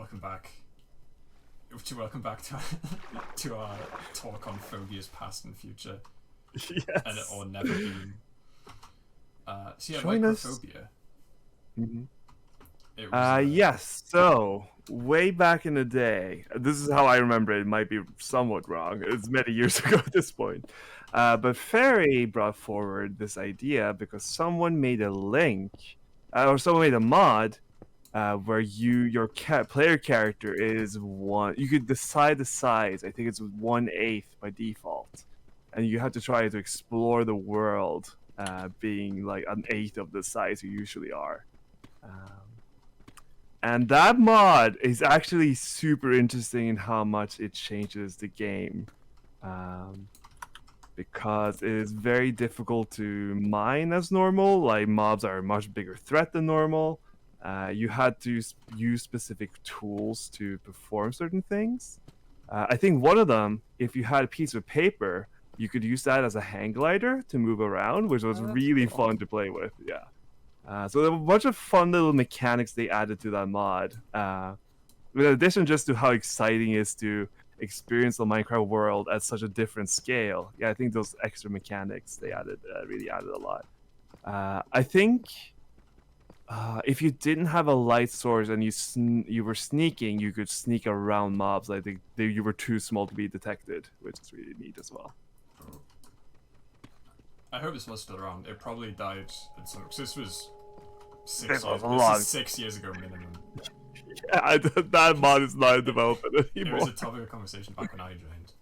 welcome back. Welcome back to to our talk on Phobia's past and future, Yes. and or never been. So yeah, Join us. Microphobia. Mm-hmm. It was, Yes. So way back in the day, this is how I remember it. It might be somewhat wrong. It's many years ago at this point. But Fairy brought forward this idea because someone made a link, or someone made a mod, where your player character is one. You could decide the size. I think it's 1/8 by default, and you have to try to explore the world, being like 1/8 of the size you usually are. And that mod is actually super interesting in how much it changes the game. Because it is very difficult to mine as normal. Like, mobs are a much bigger threat than normal. You had to use specific tools to perform certain things. I think one of them, if you had a piece of paper, you could use that as a hang glider to move around, which was really fun to play with. Yeah. So there were a bunch of fun little mechanics they added to that mod. In addition just to how exciting it is to experience the Minecraft world at such a different scale. Yeah, I think those extra mechanics they added really added a lot. I think if you didn't have a light source and you were sneaking, you could sneak around mobs. I think you were too small to be detected, which is really neat as well. I hope this was still around. It probably died at some. Cause this was 6 This years. was a This long- is 6 years ago minimum. Yeah, that mod is not in development It anymore. was a topic of conversation back when I joined.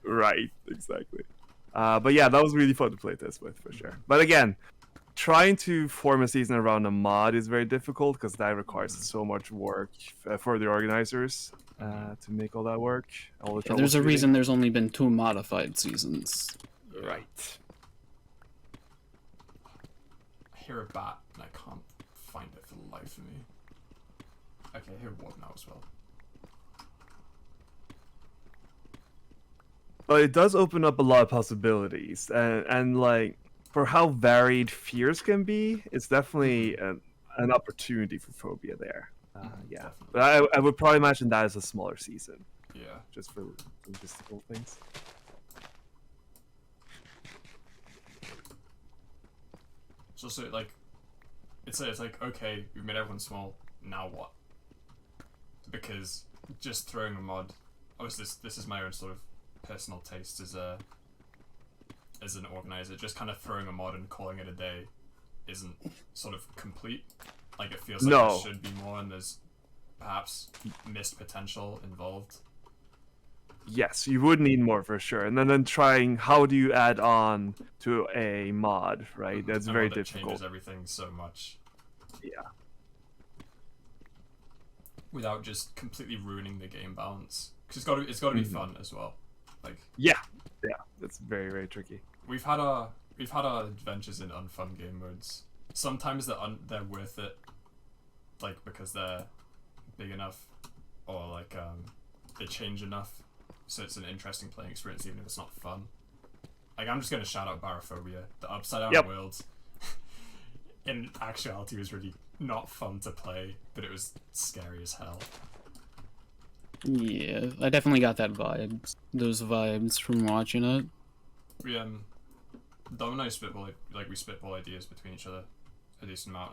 Right, exactly. But yeah, that was really fun to play this with for sure. But again, trying to form a season around a mod is very difficult because that requires so much work for the organizers to make all that work. All the There's a troubleshooting. reason there's only been 2 modified seasons. Yeah. Right. I hear a bat and I can't find it for the life of me. Okay, I hear a wood now as well. But it does open up a lot of possibilities, and like for how varied fears can be, it's definitely an opportunity for Phobia there. Yeah, Definitely. but I would probably imagine that as a smaller season, Yeah. just for logistical things. So like, it's like, okay, we've made everyone small. Now what? Because just throwing a mod. Obviously, this is my own sort of personal taste as an organizer. Just kind of throwing a mod and calling it a day isn't sort of complete. Like, it feels like there should be more, and there's perhaps missed potential involved. Yes, you would need more for sure, and then trying how do you add on to a mod, right? That's A very mod that difficult. changes everything so much Yeah. without just completely ruining the game balance. Because it's got to be fun as well. Like, Yeah, that's very, very tricky. we've had our adventures in unfun game modes. Sometimes they're worth it, like because they're big enough, or like they change enough, so it's an interesting playing experience even if it's not fun. Like, I'm just gonna shout out Barophobia. The Upside Down World in actuality was really not fun to play, but it was scary as hell. Yeah, I definitely got those vibes from watching it. We Dom and I spitball ideas between each other a decent amount.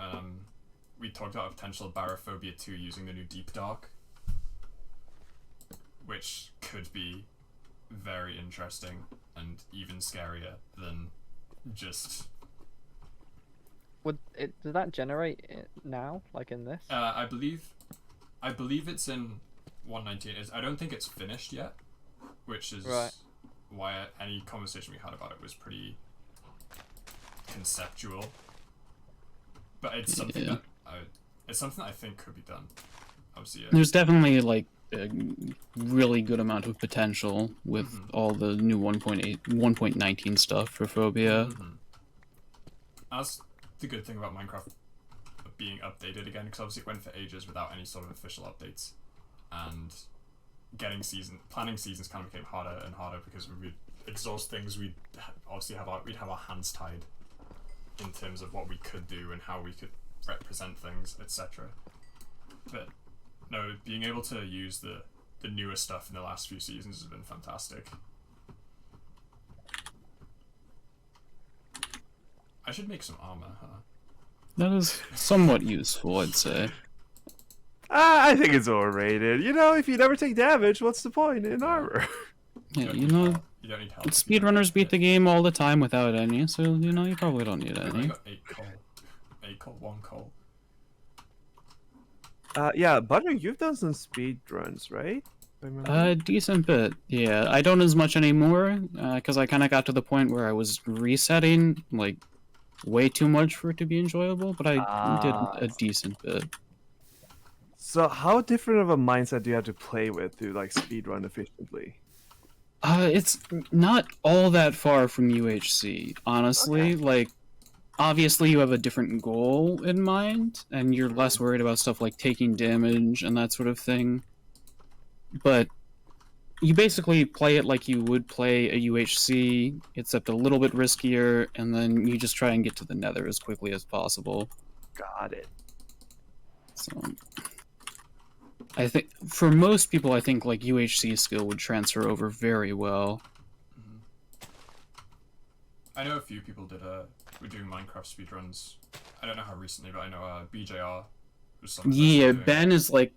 We talked about a potential Barophobia 2 using the new Deep Dark, which could be very interesting and even scarier than just. Does that generate it now, like in this? I believe it's in 1.19. I don't think it's finished yet, which is why any conversation we had about it was pretty conceptual. But it's something that I think could be done. Obviously, There's definitely like a really good amount of potential with all the new 1.19 stuff for Phobia. That's the good thing about Minecraft being updated again, because obviously it went for ages without any sort of official updates, and planning seasons kind of became harder and harder because we would exhaust things. We'd obviously have our hands tied in terms of what we could do and how we could represent things, etc. But no, being able to use the newer stuff in the last few seasons has been fantastic. I should make some armor, huh? That is somewhat useful, I'd say. I think it's overrated. You know, if you never take damage, what's the point in armor? Yeah, You you don't know, need help. You don't need help. speedrunners beat the game all the time without any, so, you know, you probably don't need I any. got 8 coal. 8 coal, 1 coal. Yeah, Butter, you've done some speed runs, right? If I remember. A decent bit, yeah. I don't as much anymore, because I kind of got to the point where I was resetting, like, way too much for it to be enjoyable, but I did a decent bit. So how different of a mindset do you have to play with to like speedrun efficiently? It's not all that far from UHC, honestly. Okay. Like, obviously you have a different goal in mind, and you're less worried about stuff like taking damage and that sort of thing. But you basically play it like you would play a UHC, except a little bit riskier, and then you just try and get to the nether as quickly as possible. Got it. So, I think, for most people, I think, like, UHC skill would transfer over very well. I know a few people were doing Minecraft speedruns. I don't know how recently, but I know BJR was someone. Yeah, Ben is, like,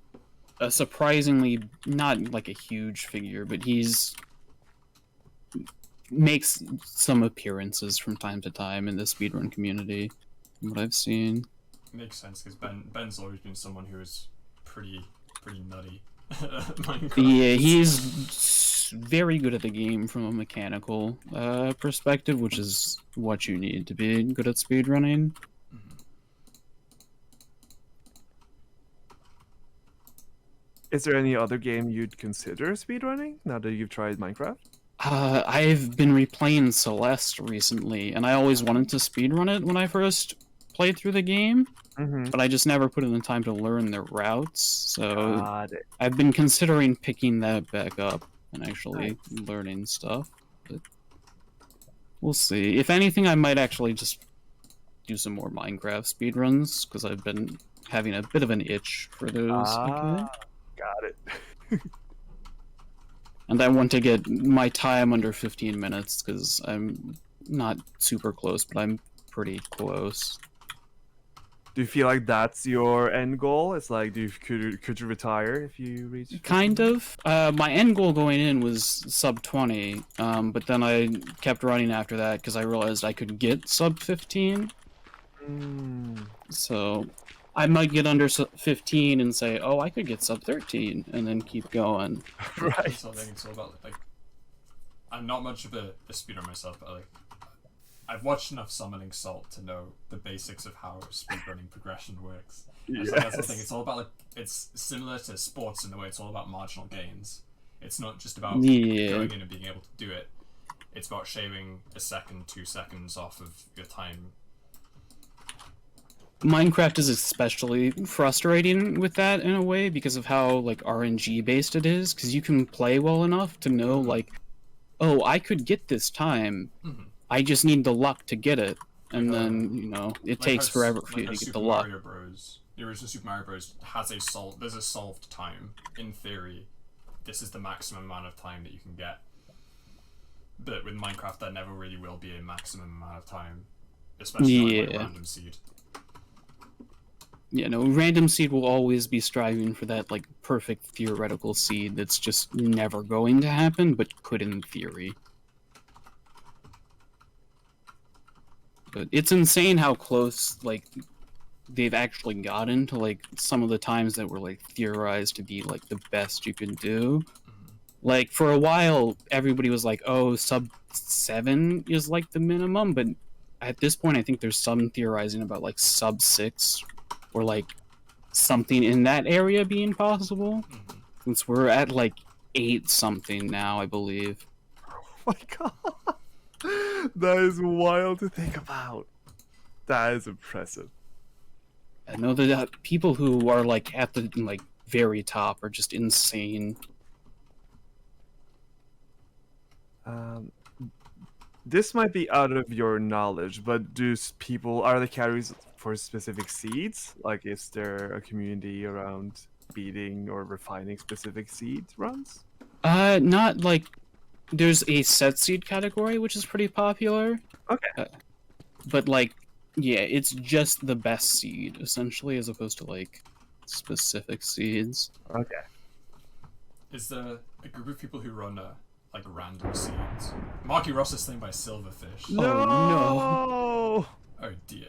a surprisingly, not, like, a huge figure, but makes some appearances from time to time in the speedrun community, from what I've seen. It makes sense, because Ben's always been someone who is pretty nutty at Minecraft. Yeah, he's very good at the game from a mechanical perspective, which is what you need to be good at speedrunning. Is there any other game you'd consider speedrunning now that you've tried Minecraft? I've been replaying Celeste recently, and I always wanted to speedrun it when I first played through the game, but I just never put in the time to learn the routes, so Got it. I've been considering picking that back up and actually learning stuff, but we'll see. If anything, I might actually just do some more Minecraft speedruns, because I've been having a bit of an itch for those again. Got it. And I want to get my time under 15 minutes, because I'm not super close, but I'm pretty close. Do you feel like that's your end goal? It's like, could you retire if you reach? 15? Kind of. My end goal going in was sub 20, but then I kept running after that because I realized I could get sub 15. So I might get under 15 and say, oh, I could get sub 13, and then keep going. Right. So I think it's all about, like, I'm not much of a speedrunner myself, but like, I've watched enough Summoning Salt to know the basics of how speedrunning progression works. Yes. So that's the thing. It's all about, like, it's similar to sports in the way it's all about marginal gains. It's not just about going in and being able to do it. It's about shaving a second, 2 seconds off of your time. Minecraft is especially frustrating with that in a way because of how, like, RNG based it is, because you can play well enough to know, like, oh, I could get this time. I just need the luck to get it, and then, you know, it takes forever for you to get the luck. Mario Bros. The original Super Mario Bros. Has there's a solved time. In theory, this is the maximum amount of time that you can get. But with Minecraft, there never really will be a maximum amount of time, especially like Random Seed. Yeah, no, Random Seed will always be striving for that, like, perfect theoretical seed that's just never going to happen, but could in theory. But it's insane how close, like, they've actually gotten to, like, some of the times that were, like, theorized to be, like, the best you can do. Like, for a while, everybody was like, oh, sub 7 is, like, the minimum, but at this point, I think there's some theorizing about, like, sub 6, or, like, something in that area being possible. Since we're at, like, 8 something now, I believe. Oh my god. That is wild to think about. That is impressive. I know that people who are, like, at the, like, very top are just insane. This might be out of your knowledge, but are there categories for specific seeds? Like, is there a community around beating or refining specific seed runs? Not like there's a set seed category which is pretty popular. Okay. But like, yeah, it's just the best seed essentially, as opposed to like specific seeds. Okay. Is there a group of people who run like random seeds? Marky Ross's thing by Silverfish. No. no. Oh dear.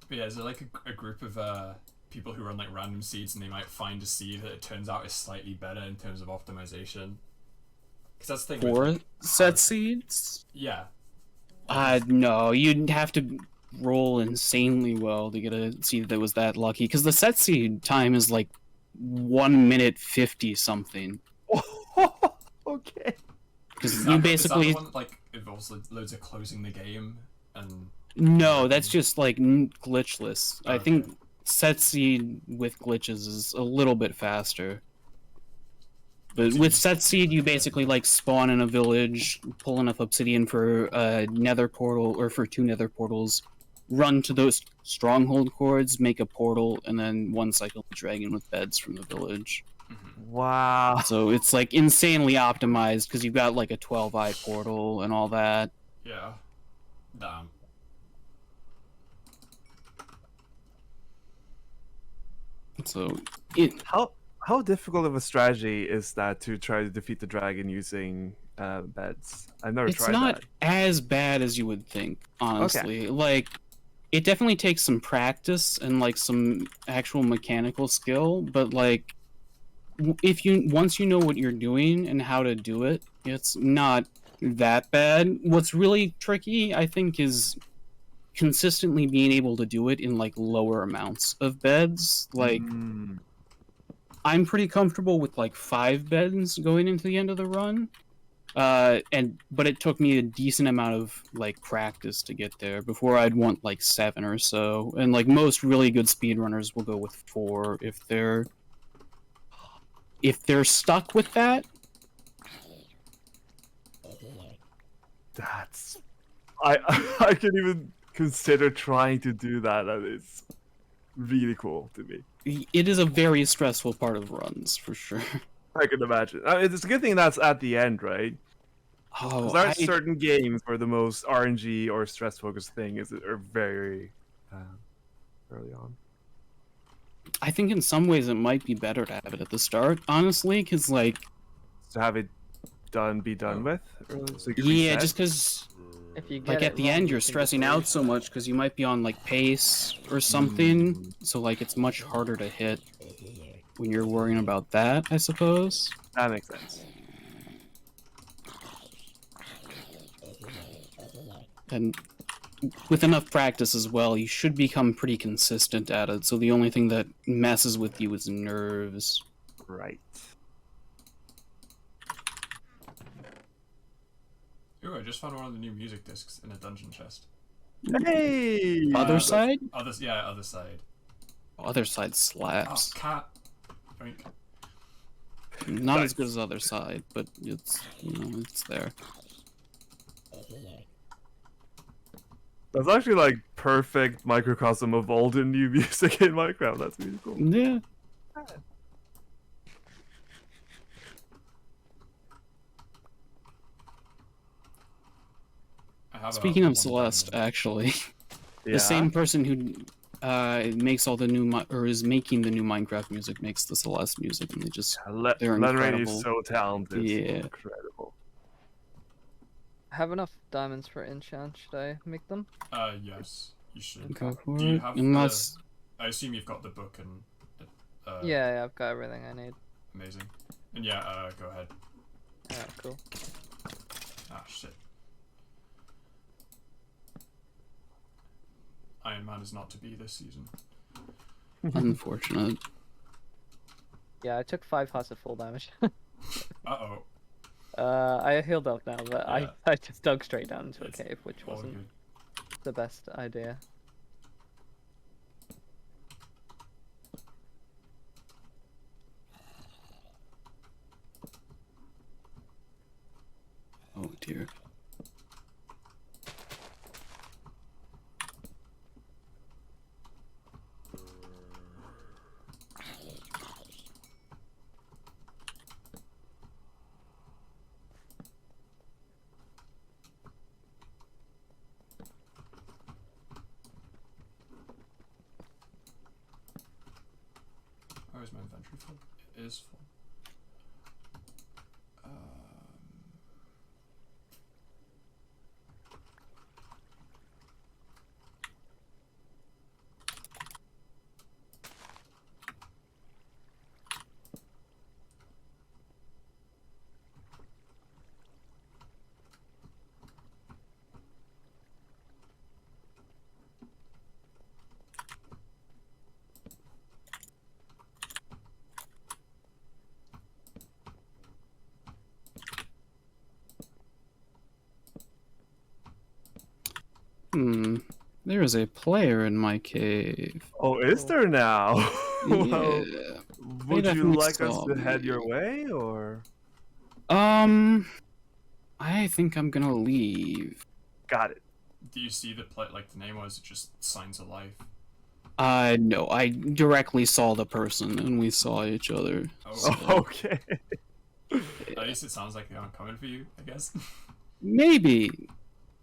But yeah, is there like a group of people who run like random seeds and they might find a seed that it turns out is slightly better in terms of optimization? Because that's the thing. For with set seeds? Yeah. No, you'd have to roll insanely well to get a seed that was that lucky. Because the set seed time is like 1 minute 50 something. Okay. Because you basically. Is that the one that, like, involves loads of closing the game and. No, that's just like glitchless. I Okay. think set seed with glitches is a little bit faster. But with set seed, you basically like spawn in a village, pull enough obsidian for a nether portal or for 2 nether portals, run to those stronghold cords, make a portal, and then one cycle the dragon with beds from the village. Wow. So it's like insanely optimized because you've got like a 12-eye portal and all that. Yeah. Damn. So How difficult of a strategy is that to try to defeat the dragon using beds? I've never it's tried not that. as bad as you would think, honestly. Like, it definitely takes some practice and like some actual mechanical skill, but like, if you once you know what you're doing and how to do it, it's not that bad. What's really tricky, I think, is consistently being able to do it in like lower amounts of beds. Like, Mm. I'm pretty comfortable with like 5 beds going into the end of the run. But it took me a decent amount of like practice to get there before I'd want like 7 or so. And like most really good speedrunners will go with 4 if they're stuck with that. That's I can even consider trying to do that. That is really cool to me. It is a very stressful part of runs for sure. I can imagine. It's a good thing that's at the end, right? Oh, Because there are certain games where the most RNG or stress focused thing are very early on. I think in some ways it might be better to have it at the start, honestly, because like To have it be done with. So you can yeah, reset. just because If you get like it at the wrong, end you you're can just stressing out so reset. much because you might be on like pace or something, so like it's much harder to hit when you're worrying about that, I suppose. That makes sense. And with enough practice as well, you should become pretty consistent at it, so the only thing that messes with you is nerves. Right. Ooh, I just found one of the new music discs in a dungeon chest. Hey. Other side? Other side. Other side Oh, slaps. cat. Oink. Not Nice. as good as other side, but it's, you know, it's there. That's actually like perfect microcosm of all the new music in Minecraft. That's really cool. Yeah. I have Speaking a of one Celeste, diamond. actually, Yeah. the same person who makes all the new or is making the new Minecraft music makes the Celeste music, and they just they're Lenrain incredible. is so talented. Yeah. Incredible. I have enough diamonds for enchant. Should I make them? Yes, you should. Go for Do you it. have Unless I assume you've got the book and. Yeah, I've got everything I need. Amazing. And yeah, go ahead. Alright, cool. Ah, shit. Iron Man is not to be this season. unfortunate. Yeah, I took 5 hearts of full damage. Uh-oh. I healed up now, but Yeah. I just dug straight down into a It's cave, which all wasn't good. the best idea. Oh dear. Why is my inventory full? It is full. There is a player in my cave. Oh, is there now? Well, Yeah. would you definitely like us saw to head me. your way, or? I think I'm gonna leave. Got it. Do you see the like the name, or is it just signs of life? No, I directly saw the person and we saw each other. Oh, so- Okay. At least it sounds like they aren't coming for you, I guess. Maybe.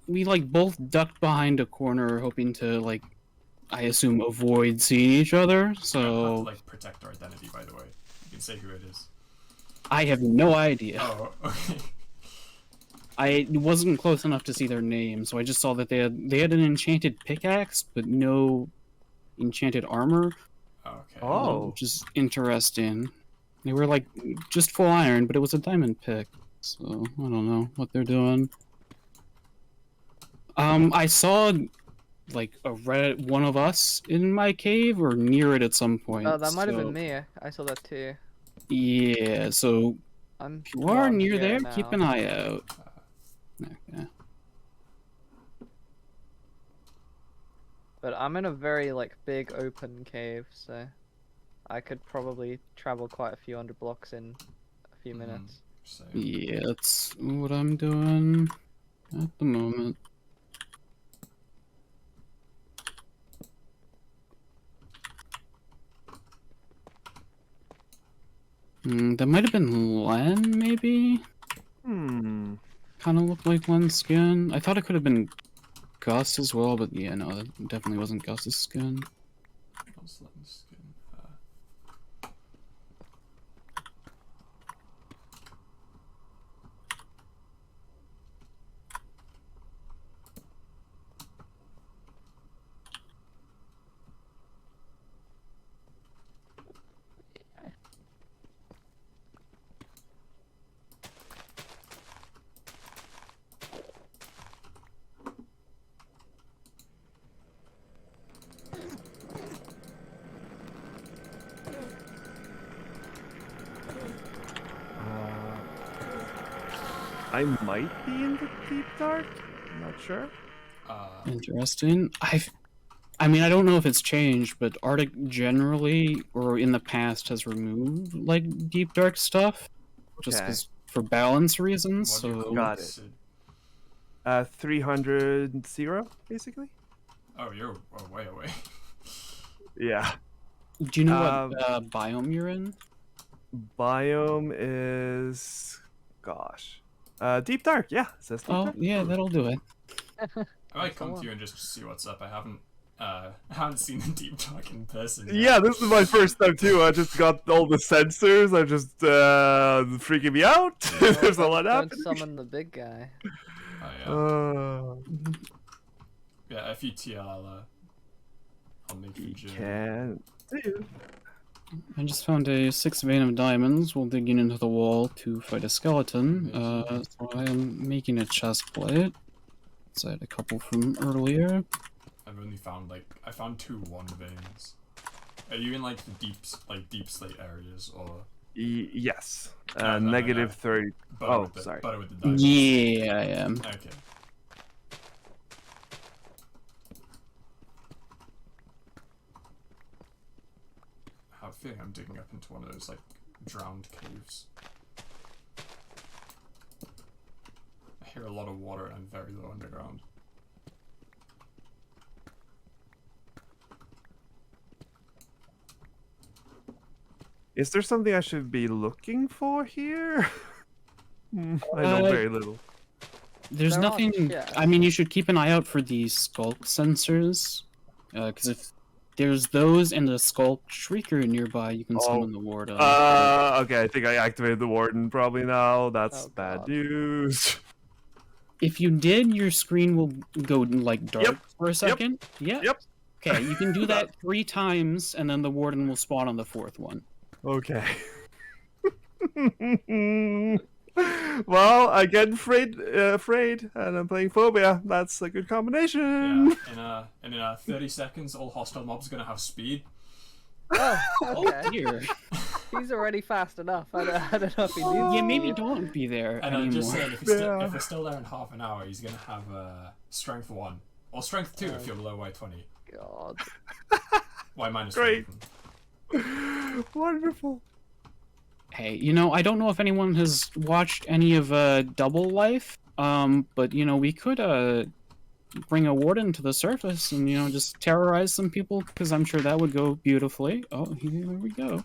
We like both ducked behind a corner hoping to like I assume avoid seeing each other, You don't have to so like protect our identity, by the way. You can say who it is. I have no idea. Oh, okay. I wasn't close enough to see their name, so I just saw that they had an enchanted pickaxe, but no enchanted armor, Okay. Oh. which is interesting. They were like just full iron, but it was a diamond pick, so I don't know what they're doing. I saw like a red one of us in my cave or near it at some point. Oh, that might have so- been me. I saw that too. Yeah, so I'm. if you well, are I'm near here there, now. keep an eye out. Okay. But I'm in a very like big open cave, so I could probably travel quite a few hundred blocks in a few Mhm. minutes. So, Yeah, that's what I'm doing at the moment. That might have been Len, maybe? Hmm. Kind of looked like Len's skin. I thought it could have been Gus as well, but yeah, no, that definitely wasn't Gus's skin. what's that skin? I might be in the deep dark. I'm not sure. Interesting. I mean, I don't know if it's changed, but Arctic generally, or in the past, has removed like deep dark stuff, just Okay. because for balance reasons. What do you So call Got it? it. Sid? 300 basically. Oh, you're way away. Yeah. do you know what biome you're in? Biome is, gosh, deep dark. Yeah, it says deep Oh, dark. yeah, that'll do it. I might That's come the to you and just see what's up. I haven't seen the deep dark in person yet. Yeah, this is my first time too. I just got all the sensors. I just freaking me out. There's a lot Don't happening. summon the big guy. Oh, yeah, if you TL, I'll make you You Jim. can do. I just found a 6 vein of diamonds while digging into the wall to fight a skeleton. So I am making a chest plate. So I had a couple from earlier. I've only found I found 2 1 veins. Are you in like the deep slate areas, or Yes. No, no, Negative no. 30. butter Oh, with the, sorry. butter with the diamonds? Yeah, I am. Okay. I have a feeling I'm digging up into one of those like drowned caves. I hear a lot of water and I'm very low underground. Is there something I should be looking for here? I know very little. There's There are nothing. chests. I mean, you should keep an eye out for the skulk sensors, because if There's those and a Skulk Shrieker nearby. You can Oh, summon the Warden. Okay, I think I activated the Warden probably now. That's Oh, bad God. news. If you did, your screen will go like dark Yep. for a second. Yeah. Yep. Okay, you can do that 3 times, and then the Warden will spawn on the 4th one. Okay. Well, I get afraid, and I'm playing Phobia. That's a good combination. Yeah, in 30 seconds, all hostile mobs are gonna have speed. Oh, Oh okay. dear. He's already fast enough. I don't know if he needs Yeah, maybe speed. don't be there And I'm just anymore. saying, if Yeah. they're still there in half an hour, he's gonna have strength 1 or strength 2 if you're below Y20. God. Y minus. Great. 1. Wonderful. Hey, you know, I don't know if anyone has watched any of Double Life, but you know, we could bring a Warden to the surface and, you know, just terrorize some people, because I'm sure that would go beautifully. Oh, here we go.